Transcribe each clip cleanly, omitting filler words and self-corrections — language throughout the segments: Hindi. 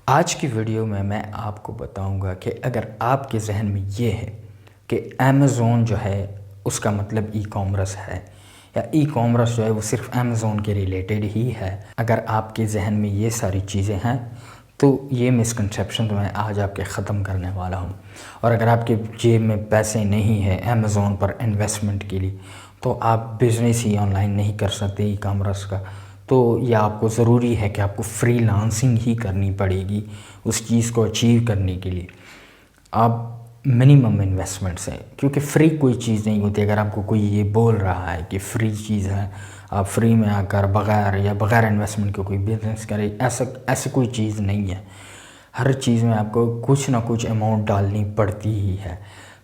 आज की वीडियो में मैं आपको बताऊंगा कि अगर आपके जहन में ये है कि अमेज़ोन जो है उसका मतलब ई कॉमर्स है या ई कॉमर्स जो है वो सिर्फ अमेज़ोन के रिलेटेड ही है, अगर आपके जहन में ये सारी चीज़ें हैं तो ये मिसकंसेप्शन तो मैं आज आपके ख़त्म करने वाला हूँ। और अगर आपके जेब में पैसे नहीं है अमेज़ोन पर इन्वेस्टमेंट के लिए तो आप बिज़नेस ही ऑनलाइन नहीं कर सकते ई कॉमर्स का। तो यह आपको ज़रूरी है कि आपको फ्रीलांसिंग ही करनी पड़ेगी उस चीज़ को अचीव करने के लिए। आप मिनिमम इन्वेस्टमेंट से, क्योंकि फ्री कोई चीज़ नहीं होती। अगर आपको कोई ये बोल रहा है कि फ्री चीज़ है, आप फ्री में आकर बग़ैर इन्वेस्टमेंट के कोई बिज़नेस करें, ऐसा कोई चीज़ नहीं है। हर चीज़ में आपको कुछ ना कुछ अमाउंट डालनी पड़ती ही है।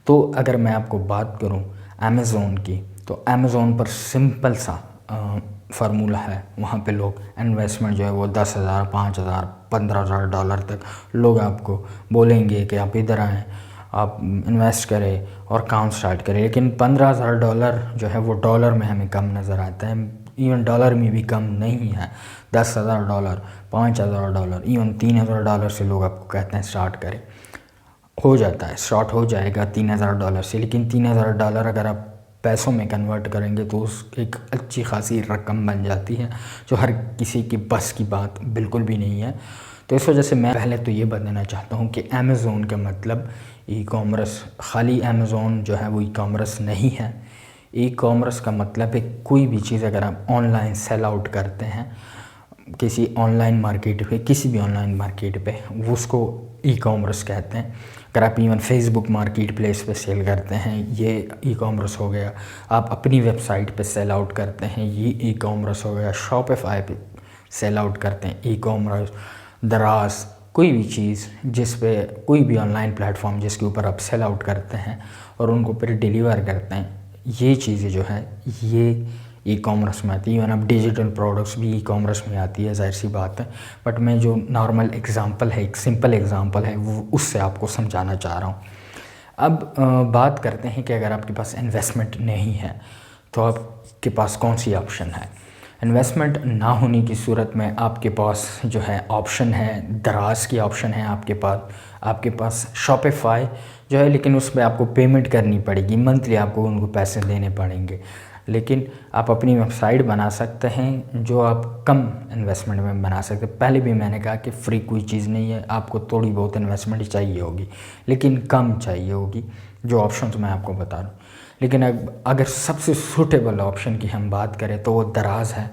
तो अगर मैं आपको बात करूं अमेज़ोन की, तो अमेज़ोन पर सिंपल सा फार्मूला है। वहाँ पे लोग इन्वेस्टमेंट जो है वो 10,000, 5,000, 15,000 डॉलर तक लोग आपको बोलेंगे कि आप इधर आएँ, आप इन्वेस्ट करें और काम स्टार्ट करें। लेकिन 15,000 डॉलर जो है वो डॉलर में हमें कम नज़र आता है, इवन डॉलर में भी कम नहीं है। 10,000 डॉलर, 5,000 डॉलर, इवन 3,000 डॉलर से लोग आपको कहते हैं स्टार्ट करें। हो जाता है, स्टार्ट हो जाएगा 3,000 डॉलर से। लेकिन 3,000 डॉलर अगर आप पैसों में कन्वर्ट करेंगे तो उस एक अच्छी खासी रकम बन जाती है, जो हर किसी की बस की बात बिल्कुल भी नहीं है। तो इस वजह से मैं पहले तो ये बताना चाहता हूँ कि अमेज़ोन का मतलब ई कॉमर्स, खाली अमेज़ोन जो है वो ई कॉमर्स नहीं है। ई कॉमर्स का मतलब है कोई भी चीज़ अगर आप ऑनलाइन सेल आउट करते हैं किसी ऑनलाइन मार्केट पे, किसी भी ऑनलाइन मार्केट पे, वो उसको ई कॉमर्स कहते हैं। अगर आप इवन फेसबुक मार्केट प्लेस पे सेल करते हैं, ये ई कॉमर्स हो गया। आप अपनी वेबसाइट पे सेल आउट करते हैं, ये ई कॉमर्स हो गया। शॉपिफाई पे सेल आउट करते हैं, ई कॉमर्स। दराज, कोई भी चीज़ जिस पे, कोई भी ऑनलाइन प्लेटफॉर्म जिसके ऊपर आप सेल आउट करते हैं और उनको फिर डिलीवर करते हैं, ये चीज़ें जो है ये ई कॉमर्स में आती है। इवन अब डिजिटल प्रोडक्ट्स भी ई कॉमर्स में आती है, ज़ाहिर सी बात है। बट मैं जो नॉर्मल एग्जांपल है, एक सिंपल एग्जांपल है, वो उससे आपको समझाना चाह रहा हूँ। अब बात करते हैं कि अगर आपके पास इन्वेस्टमेंट नहीं है तो आपके पास कौन सी ऑप्शन है। इन्वेस्टमेंट ना होने की सूरत में आपके पास जो है ऑप्शन है, दराज की ऑप्शन है आपके पास शॉपिफाई जो है, लेकिन उसमें आपको पेमेंट करनी पड़ेगी, मंथली आपको उनको पैसे देने पड़ेंगे। लेकिन आप अपनी वेबसाइट बना सकते हैं जो आप कम इन्वेस्टमेंट में बना सकते हैं। पहले भी मैंने कहा कि फ्री कोई चीज़ नहीं है, आपको थोड़ी बहुत इन्वेस्टमेंट चाहिए होगी, लेकिन कम चाहिए होगी, जो ऑप्शन तो मैं आपको बता दूँ। लेकिन अगर सबसे सूटेबल ऑप्शन की हम बात करें तो वो दराज है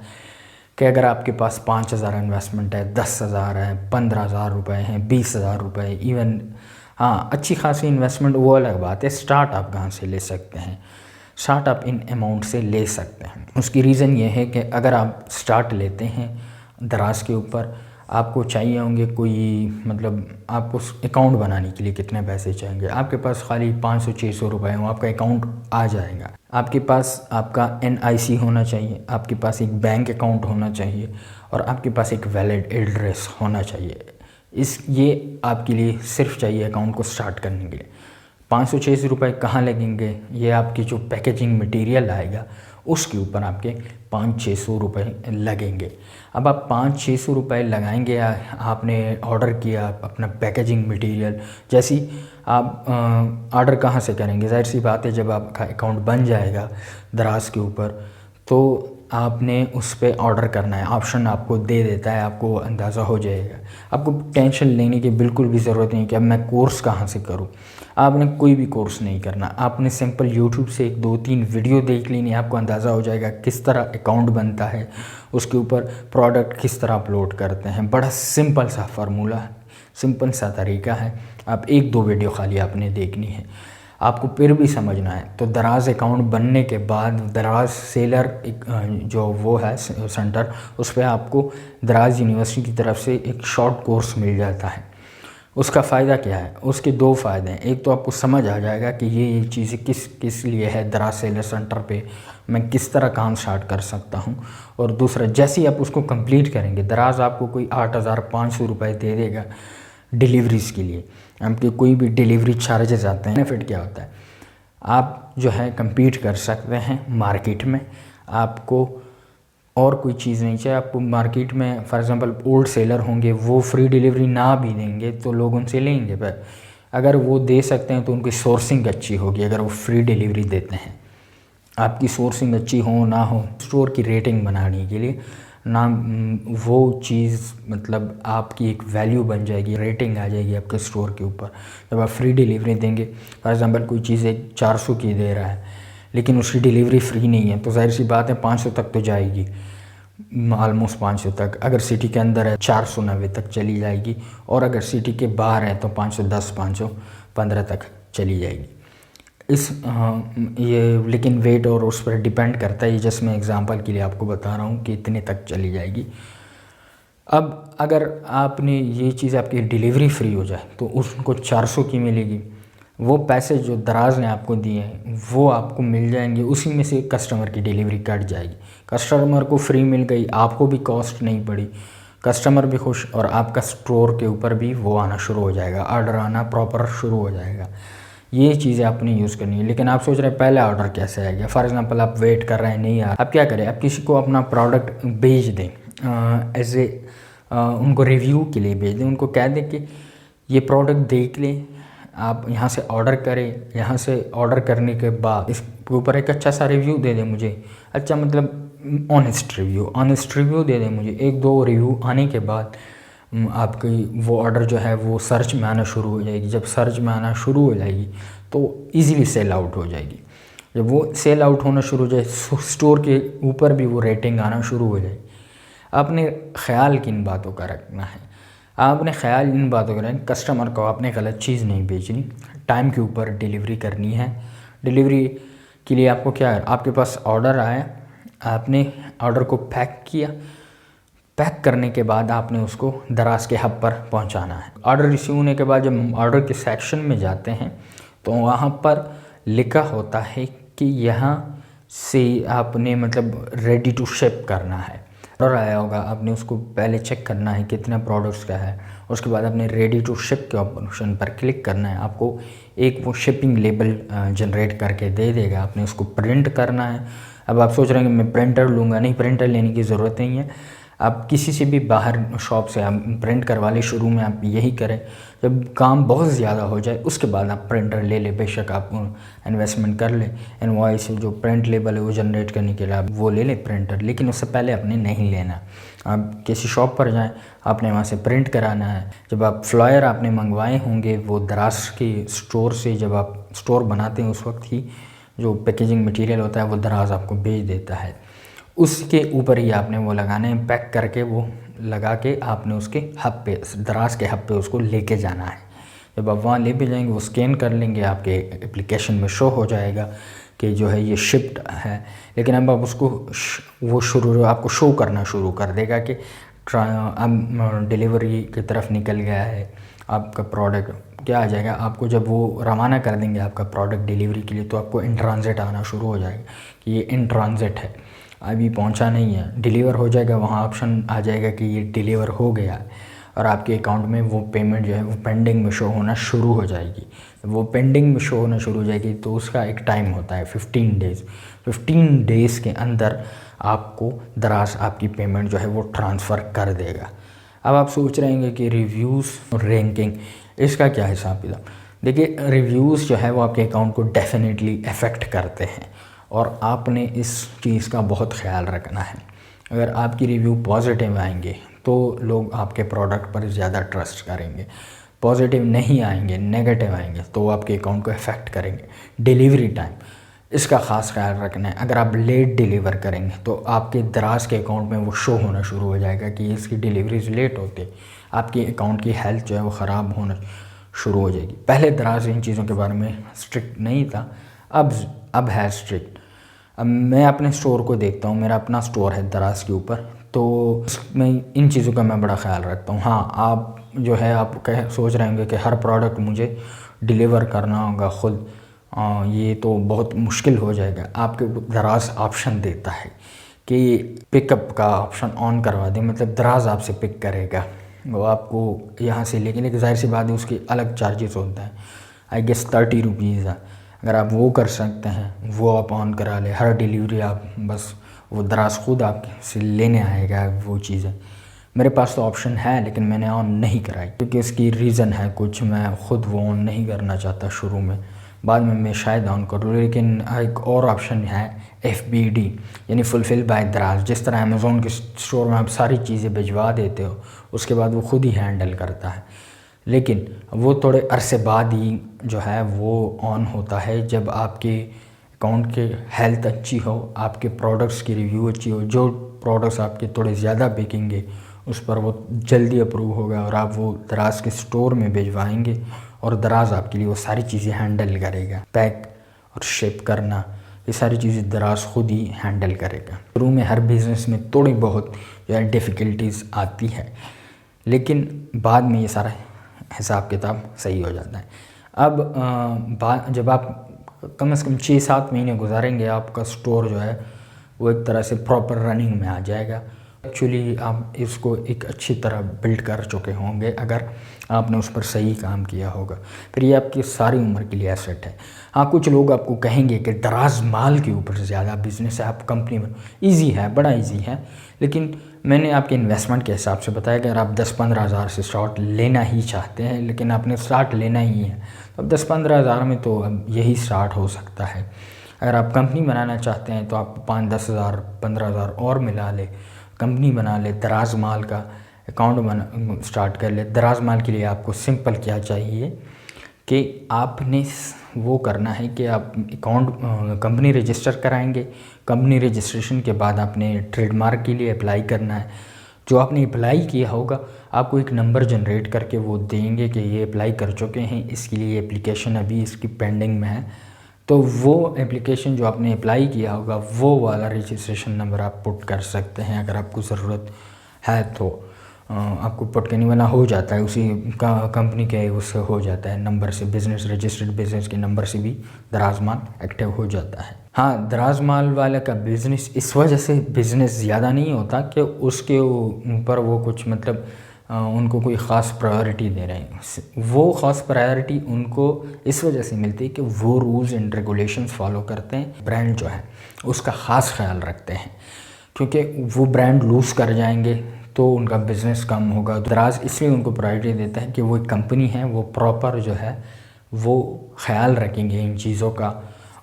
कि अगर आपके पास 5,000 इन्वेस्टमेंट है, 10,000 है, 15,000 रुपये हैं, 20,000 रुपये, इवन हाँ अच्छी खासी इन्वेस्टमेंट वो अलग बात है। स्टार्ट आप कहाँ से ले सकते हैं, स्टार्ट आप इन अमाउंट से ले सकते हैं। उसकी रीज़न ये है कि अगर आप स्टार्ट लेते हैं दराज के ऊपर, आपको चाहिए होंगे कोई, मतलब आपको अकाउंट बनाने के लिए कितने पैसे चाहिए। आपके पास खाली 500-600 रुपये हो, आपका अकाउंट आ जाएगा। आपके पास आपका NIC होना चाहिए, आपके पास एक बैंक अकाउंट होना चाहिए और आपके पास एक वैलिड एड्रेस होना चाहिए। ये आपके लिए सिर्फ चाहिए अकाउंट को स्टार्ट करने के लिए। 500-600 रुपये कहाँ लगेंगे, ये आपकी जो पैकेजिंग मटेरियल आएगा उसके ऊपर आपके 500-600 रुपये लगेंगे। अब आप 500-600 रुपये लगाएंगे, आपने ऑर्डर किया अपना पैकेजिंग मटेरियल, जैसी आप ऑर्डर कहाँ से करेंगे, ज़ाहिर सी बात है जब आपका अकाउंट बन जाएगा दराज के ऊपर तो आपने उस पर ऑर्डर करना है, ऑप्शन आपको दे देता है, आपको अंदाज़ा हो जाएगा। आपको टेंशन लेने की बिल्कुल भी ज़रूरत नहीं कि अब मैं कोर्स कहाँ से करूँ। आपने कोई भी कोर्स नहीं करना, आपने सिंपल यूट्यूब से 1-2-3 वीडियो देख लेनी, आपको अंदाज़ा हो जाएगा किस तरह अकाउंट बनता है, उसके ऊपर प्रोडक्ट किस तरह अपलोड करते हैं। बड़ा सिंपल सा फार्मूला है, सिंपल सा तरीका है। आप 1-2 वीडियो खाली आपने देखनी है, आपको फिर भी समझना है। तो दराज अकाउंट बनने के बाद दराज सेलर जो वो है सेंटर, उस पर आपको दराज यूनिवर्सिटी की तरफ से एक शॉर्ट कोर्स मिल जाता है। उसका फ़ायदा क्या है, उसके 2 फ़ायदे हैं। एक तो आपको समझ आ जाएगा कि ये चीज़ें किस किस लिए है, दराज सेलर सेंटर पे मैं किस तरह काम स्टार्ट कर सकता हूँ। और दूसरा, जैसे ही आप उसको कंप्लीट करेंगे, दराज आपको कोई 8,500 रुपये दे देगा डिलीवरीज़ के लिए। आपके कोई भी डिलीवरी चार्जेस आते हैं। बेनिफिट क्या होता है, आप जो है कम्पीट कर सकते हैं मार्केट में। आपको और कोई चीज़ नहीं चाहिए आपको। मार्केट में फॉर एग्ज़ाम्पल ओल्ड सेलर होंगे, वो फ्री डिलीवरी ना भी देंगे तो लोग उनसे लेंगे, पर अगर वो दे सकते हैं तो उनकी सोर्सिंग अच्छी होगी। अगर वो फ्री डिलीवरी देते हैं, आपकी सोर्सिंग अच्छी हो ना हो, स्टोर की रेटिंग बनाने के लिए ना, वो चीज़ मतलब आपकी एक वैल्यू बन जाएगी, रेटिंग आ जाएगी आपके स्टोर के ऊपर। जब आप फ्री डिलीवरी देंगे, फॉर एग्ज़ाम्पल कोई चीज़ एक 400 की दे रहा है लेकिन उसकी डिलीवरी फ्री नहीं है, तो जाहिर सी बात है 500 तक तो जाएगी, ऑलमोस्ट 500 तक। अगर सिटी के अंदर है 490 तक चली जाएगी, और अगर सिटी के बाहर है तो 510 515 तक चली जाएगी। ये लेकिन वेट और उस पर डिपेंड करता है। ये जस्ट मैं एग्ज़ाम्पल के लिए आपको बता रहा हूँ कि इतने तक चली जाएगी। अब अगर आपने ये चीज़ आपकी डिलीवरी फ्री हो जाए तो उसको 400 की मिलेगी। वो पैसे जो दराज ने आपको दिए हैं वो आपको मिल जाएंगे, उसी में से कस्टमर की डिलीवरी कट जाएगी। कस्टमर को फ्री मिल गई, आपको भी कॉस्ट नहीं पड़ी, कस्टमर भी खुश, और आपका स्टोर के ऊपर भी वो आना शुरू हो जाएगा, ऑर्डर आना प्रॉपर शुरू हो जाएगा। ये चीज़ें आपने यूज़ करनी है। लेकिन आप सोच रहे हैं पहले ऑर्डर कैसे आएगा। फॉर एग्ज़ाम्पल आप वेट कर रहे हैं, नहीं यार, आप क्या करें, आप किसी को अपना प्रोडक्ट भेज दें, एज ए उनको रिव्यू के लिए भेज दें। उनको कह दें कि ये प्रोडक्ट देख लें, आप यहाँ से ऑर्डर करें, यहाँ से ऑर्डर करने के बाद इसके ऊपर एक अच्छा सा रिव्यू दे दें मुझे। अच्छा मतलब ऑनेस्ट रिव्यू दे दें मुझे। 1-2 रिव्यू आने के बाद आपकी वो ऑर्डर जो है वो सर्च में आना शुरू हो जाएगी। जब सर्च में आना शुरू हो जाएगी तो इजीली सेल आउट हो जाएगी। जब वो सेल आउट होना शुरू हो जाए, स्टोर के ऊपर भी वो रेटिंग आना शुरू हो जाएगी। आपने ख्याल किन बातों का रखना है, आपने ख्याल इन बातों का रखना, कस्टमर को आपने गलत चीज़ नहीं बेचनी, टाइम के ऊपर डिलीवरी करनी है। डिलीवरी के लिए आपको क्या है, आपके पास ऑर्डर आया, आपने ऑर्डर को पैक किया, पैक करने के बाद आपने उसको दराज के हब पर पहुंचाना है। ऑर्डर रिसीव होने के बाद जब हम ऑर्डर के सेक्शन में जाते हैं तो वहाँ पर लिखा होता है कि यहाँ से आपने मतलब रेडी टू शिप करना है। ऑर्डर आया होगा, आपने उसको पहले चेक करना है कितना प्रोडक्ट्स का है, उसके बाद आपने रेडी टू शिप के ऑप्शन पर क्लिक करना है। आपको एक वो शिपिंग लेबल जनरेट करके दे देगा, आपने उसको प्रिंट करना है। अब आप सोच रहे हैं कि मैं प्रिंटर लूँगा, नहीं, प्रिंटर लेने की ज़रूरत नहीं है। आप किसी से भी बाहर शॉप से आप प्रिंट करवा लें। शुरू में आप यही करें, जब काम बहुत ज़्यादा हो जाए उसके बाद आप प्रिंटर ले लें। बेशक आप इन्वेस्टमेंट कर लें, इनवॉइस जो प्रिंट लेबल है वो जनरेट करने के लिए आप वो ले लें प्रिंटर, लेकिन उससे पहले आपने नहीं लेना। आप किसी शॉप पर जाएं, आपने वहाँ से प्रिंट कराना है। जब आप फ्लायर आपने मंगवाए होंगे वो दराज के स्टोर से, जब आप स्टोर बनाते हैं उस वक्त ही जो पैकेजिंग मटेरियल होता है वो दराज आपको भेज देता है। उसके ऊपर ही आपने वो लगाना है, पैक करके वो लगा के आपने उसके हब पे, दराज के हब पे उसको लेके जाना है। जब आप वहाँ ले भी जाएंगे, वो स्कैन कर लेंगे, आपके एप्लीकेशन में शो हो जाएगा कि जो है ये शिप्ड है। लेकिन अब आप उसको वो आपको शो करना शुरू कर देगा कि अब डिलीवरी की तरफ निकल गया है आपका प्रोडक्ट। क्या आ जाएगा आपको, जब वो रवाना कर देंगे आपका प्रोडक्ट डिलीवरी के लिए, तो आपको इन ट्रांजिट आना शुरू हो जाएगा कि ये इन ट्रांजिट है, अभी पहुंचा नहीं है, डिलीवर हो जाएगा। वहाँ ऑप्शन आ जाएगा कि ये डिलीवर हो गया है, और आपके अकाउंट में वो पेमेंट जो है वो पेंडिंग में शो होना शुरू हो जाएगी। वो पेंडिंग में शो होना शुरू हो जाएगी तो उसका एक टाइम होता है 15 डेज़। 15 डेज़ के अंदर आपको दराज आपकी पेमेंट जो है वो ट्रांसफ़र कर देगा। अब आप सोच रहे हैं कि रिव्यूज़ और रैंकिंग, इसका क्या हिसाब किताब। देखिए, रिव्यूज़ जो है वो आपके अकाउंट को डेफिनेटली अफेक्ट करते हैं, और आपने इस चीज़ का बहुत ख्याल रखना है। अगर आपकी रिव्यू पॉजिटिव आएंगे तो लोग आपके प्रोडक्ट पर ज़्यादा ट्रस्ट करेंगे, पॉजिटिव नहीं आएंगे, नेगेटिव आएंगे तो आपके अकाउंट को अफेक्ट करेंगे। डिलीवरी टाइम, इसका ख़ास ख्याल रखना है। अगर आप लेट डिलीवर करेंगे तो आपके दराज के अकाउंट में वो शो होना शुरू हो जाएगा कि इसकी डिलीवरीज लेट होती, आपके अकाउंट की हेल्थ जो है वो ख़राब होना शुरू हो जाएगी। पहले दराज इन चीज़ों के बारे में स्ट्रिक्ट नहीं था, अब है स्ट्रिक्ट। अब मैं अपने स्टोर को देखता हूँ, मेरा अपना स्टोर है दराज के ऊपर, तो उसमें इन चीज़ों का मैं बड़ा ख्याल रखता हूँ। हाँ, आप जो है आप सोच रहे होंगे कि हर प्रोडक्ट मुझे डिलीवर करना होगा ख़ुद, ये तो बहुत मुश्किल हो जाएगा। आपके दराज ऑप्शन देता है कि पिकअप का ऑप्शन ऑन करवा दें, मतलब दराज आपसे पिक करेगा, वो आपको यहाँ से लेकिन ज़ाहिर सी बात है उसकी अलग चार्जेस होता है, आई गेस 30 रुपीज़ है। अगर आप वो कर सकते हैं वो आप ऑन करा लें, हर डिलीवरी आप बस वो दराज खुद आपसे लेने आएगा वो चीज़ें। मेरे पास तो ऑप्शन है लेकिन मैंने ऑन नहीं कराई क्योंकि उसकी रीज़न है कुछ, मैं ख़ुद वो ऑन नहीं करना चाहता शुरू में, बाद में मैं शायद ऑन करूँ। लेकिन एक और ऑप्शन है FBD यानी फुलफ़िल बाय दराज। जिस तरह अमेज़ोन के स्टोर में आप सारी चीज़ें भिजवा देते हो उसके बाद वो खुद ही हैंडल करता है, लेकिन वो थोड़े अरसे बाद ही जो है वो ऑन होता है जब आपके अकाउंट की हेल्थ अच्छी हो, आपके प्रोडक्ट्स की रिव्यू अच्छी हो, जो प्रोडक्ट्स आपके थोड़े ज़्यादा बिकेंगे उस पर वो जल्दी अप्रूव होगा और आप वो दराज के स्टोर में भिजवाएंगे और दराज आपके लिए वो सारी चीज़ें हैंडल करेगा। पैक और शिप करना ये सारी चीज़ें दराज खुद ही हैंडल करेगा। शुरू में हर बिज़नेस में थोड़ी बहुत जो है डिफ़िकल्टीज़ आती है, लेकिन बाद में ये सारा हिसाब किताब सही हो जाता है। अब जब आप कम से कम 6-7 महीने गुजारेंगे आपका स्टोर जो है वो एक तरह से प्रॉपर रनिंग में आ जाएगा। एक्चुअली आप इसको एक अच्छी तरह बिल्ड कर चुके होंगे अगर आपने उस पर सही काम किया होगा, फिर ये आपकी सारी उम्र के लिए एसेट है। हाँ, कुछ लोग आपको कहेंगे कि दराज माल के ऊपर ज़्यादा बिजनेस है, आप कंपनी में ईजी है, बड़ा ईजी है, लेकिन मैंने आपके इन्वेस्टमेंट के हिसाब से बताया कि अगर आप 10-15 हज़ार से स्टार्ट लेना ही चाहते हैं, लेकिन आपने स्टार्ट लेना ही है तो अब 10-15 हज़ार में तो अब यही स्टार्ट हो सकता है। अगर आप कंपनी बनाना चाहते हैं तो आप 5-10 हज़ार 15 हज़ार और मिला ले, कंपनी बना ले, दराज माल का अकाउंट बना स्टार्ट कर ले। दराज माल के लिए आपको सिंपल क्या चाहिए कि आपने वो करना है कि आप अकाउंट कंपनी रजिस्टर कराएंगे। कंपनी रजिस्ट्रेशन के बाद आपने ट्रेडमार्क के लिए अप्लाई करना है। जो आपने अप्लाई किया होगा आपको एक नंबर जनरेट करके वो देंगे कि ये अप्लाई कर चुके हैं, इसके लिए एप्लीकेशन अभी इसकी पेंडिंग में है। तो वो एप्लीकेशन जो आपने अप्लाई किया होगा वो वाला रजिस्ट्रेशन नंबर आप पुट कर सकते हैं। अगर आपको ज़रूरत है तो आपको पुट करने वाला हो जाता है, उसी का कंपनी के उससे हो जाता है नंबर से, बिज़नेस रजिस्टर्ड बिज़नेस के नंबर से भी दराज माल एक्टिव हो जाता है। हाँ, दराज माल वाले का बिज़नेस इस वजह से बिज़नेस ज़्यादा नहीं होता कि उसके ऊपर वो कुछ मतलब उनको कोई ख़ास प्रायोरिटी दे रहे हैं। वो ख़ास प्रायोरिटी उनको इस वजह से मिलती है कि वो रूल्स एंड रेगुलेशंस फॉलो करते हैं, ब्रांड जो है उसका ख़ास ख्याल रखते हैं, क्योंकि वो ब्रांड लूज़ कर जाएंगे तो उनका बिज़नेस कम होगा। दराज इसलिए उनको प्रायोरिटी देता है कि वो एक कंपनी है, वो प्रॉपर जो है वो ख्याल रखेंगे इन चीज़ों का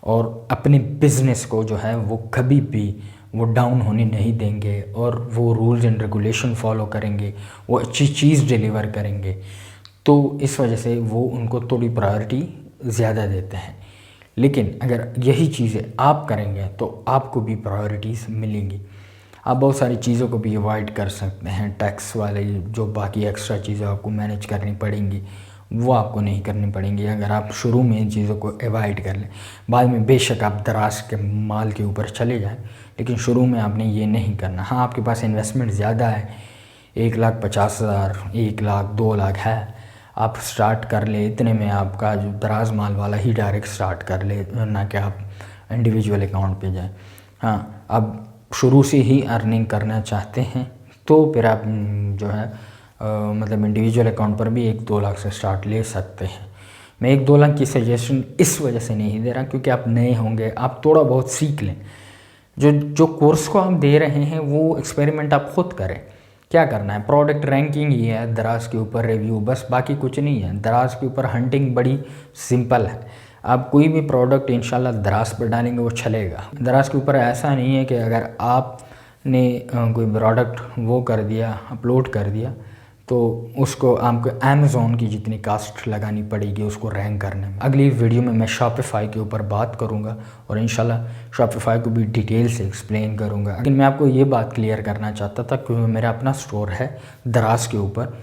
और अपने बिज़नेस को जो है वो कभी भी वो डाउन होने नहीं देंगे और वो रूल्स एंड रेगुलेशन फॉलो करेंगे, वो अच्छी चीज़ डिलीवर करेंगे। तो इस वजह से वो उनको थोड़ी प्रायोरिटी ज़्यादा देते हैं। लेकिन अगर यही चीज़ें आप करेंगे तो आपको भी प्रायोरिटीज़ मिलेंगी। आप बहुत सारी चीज़ों को भी अवॉइड कर सकते हैं। टैक्स वाले जो बाकी एक्स्ट्रा चीज़ें आपको मैनेज करनी पड़ेंगी वो आपको नहीं करनी पड़ेंगी अगर आप शुरू में इन चीज़ों को अवॉइड कर लें। बाद में बेशक आप दराज के माल के ऊपर चले जाएं, लेकिन शुरू में आपने ये नहीं करना। हाँ, आपके पास इन्वेस्टमेंट ज़्यादा है, 1,50,000 1 लाख 2 लाख है, आप स्टार्ट कर ले, इतने में आपका जो दराज माल वाला ही डायरेक्ट स्टार्ट कर ले, ना कि आप इंडिविजुअल अकाउंट पे जाएं। हाँ, अब शुरू से ही अर्निंग करना चाहते हैं तो फिर आप जो है मतलब इंडिविजुअल अकाउंट पर भी 1-2 लाख से स्टार्ट ले सकते हैं। मैं 1-2 लाख की सजेशन इस वजह से नहीं दे रहा क्योंकि आप नए होंगे, आप थोड़ा बहुत सीख लें। जो कोर्स को आप दे रहे हैं वो एक्सपेरिमेंट आप खुद करें। क्या करना है, प्रोडक्ट रैंकिंग ही है, दराज के ऊपर रिव्यू, बस बाकी कुछ नहीं है। दराज के ऊपर हंटिंग बड़ी सिंपल है। आप कोई भी प्रोडक्ट इंशाल्लाह दराज पर डालेंगे वो चलेगा। दराज के ऊपर ऐसा नहीं है कि अगर आपने कोई प्रोडक्ट वो कर दिया, अपलोड कर दिया, तो उसको आपको अमेज़ॉन की जितनी कास्ट लगानी पड़ेगी उसको रैंक करने में। अगली वीडियो में मैं शॉपिफाई के ऊपर बात करूंगा और इंशाल्लाह शॉपिफाई को भी डिटेल से एक्सप्लेन करूंगा। लेकिन मैं आपको ये बात क्लियर करना चाहता था क्योंकि मेरा अपना स्टोर है दराज के ऊपर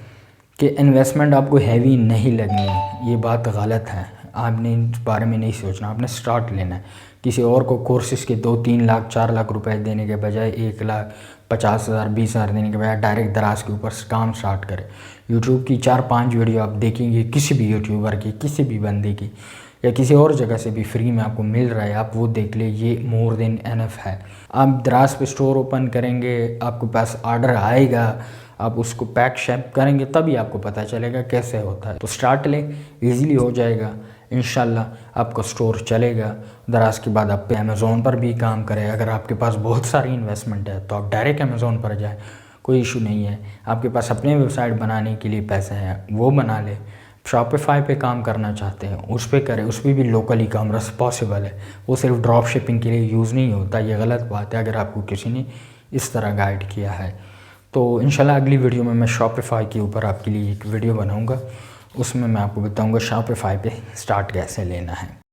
कि इन्वेस्टमेंट आपको हैवी नहीं लगनी है, ये बात गलत है। आपने इस बारे में नहीं सोचना, आपने स्टार्ट लेना है। किसी और को कोर्सेज़ के 2-3 लाख 4 लाख रुपए देने के बजाय 1,50,000 20,000 देने के बजाय डायरेक्ट दराज के ऊपर काम स्टार्ट करें। यूट्यूब की 4-5 वीडियो आप देखेंगे, किसी भी यूट्यूबर की, किसी भी बंदे की या किसी और जगह से भी फ्री में आपको मिल रहा है, आप वो देख ले, ये मोर देन एनफ है। आप दराज पे स्टोर ओपन करेंगे, आपके पास ऑर्डर आएगा, आप उसको पैक शैप करेंगे, तभी आपको पता चलेगा कैसे होता है। तो स्टार्ट लें, ईज़िली हो जाएगा। इंशाल्लाह आपका स्टोर चलेगा। दराज के बाद आप पे अमेज़ोन पर भी काम करें। अगर आपके पास बहुत सारी इन्वेस्टमेंट है तो आप डायरेक्ट अमेज़ोन पर जाएँ, कोई इशू नहीं है। आपके पास अपने वेबसाइट बनाने के लिए पैसे हैं वो बना ले। शॉपिफाई पे काम करना चाहते हैं उस पे करें, उस पर भी लोकल ई कॉमर्स पॉसिबल है। वो सिर्फ ड्रॉप शिपिंग के लिए यूज़ नहीं होता, ये गलत बात है अगर आपको किसी ने इस तरह गाइड किया है। तो इंशाल्लाह अगली वीडियो में मैं शॉपिफाई के ऊपर आपके लिए एक वीडियो बनाऊंगा, उसमें मैं आपको बताऊंगा शॉपिफाई पे स्टार्ट कैसे लेना है।